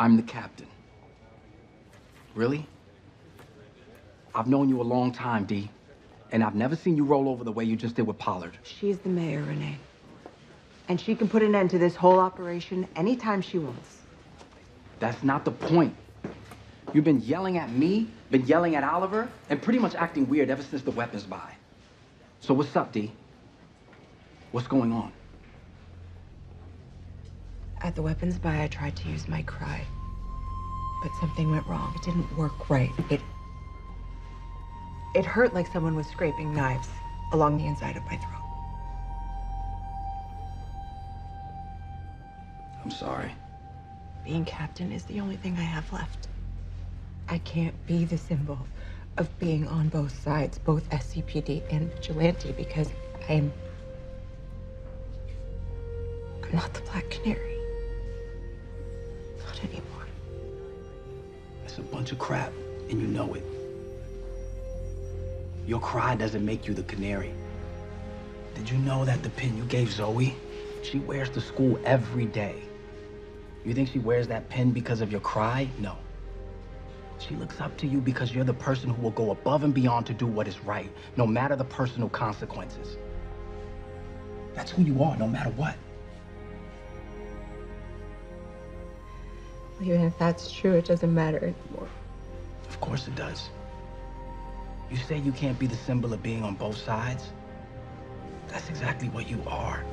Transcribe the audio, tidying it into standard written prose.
I'm the captain. Really? I've known you a long time, D. And I've never seen you roll over the way you just did with Pollard. She's the mayor, Renee. And she can put an end to this whole operation anytime she wants. That's not the point. You've been yelling at me, been yelling at Oliver, and pretty much acting weird ever since the weapons buy. So what's up, D? What's going on? At the weapons buy, I tried to use my cry. But something went wrong. It didn't work right. It hurt like someone was scraping knives along the inside of my throat. I'm sorry. Being captain is the only thing I have left. I can't be the symbol of being on both sides, both SCPD and vigilante, because I'm not the Black Canary. Not anymore. It's a bunch of crap, and you know it. Your cry doesn't make you the canary. Did you know that the pin you gave Zoe, she wears to school every day? You think she wears that pin because of your cry? No. She looks up to you because you're the person who will go above and beyond to do what is right, no matter the personal consequences. That's who you are, no matter what. Even if that's true, it doesn't matter anymore. Of course it does. You say you can't be the symbol of being on both sides? That's exactly what you are.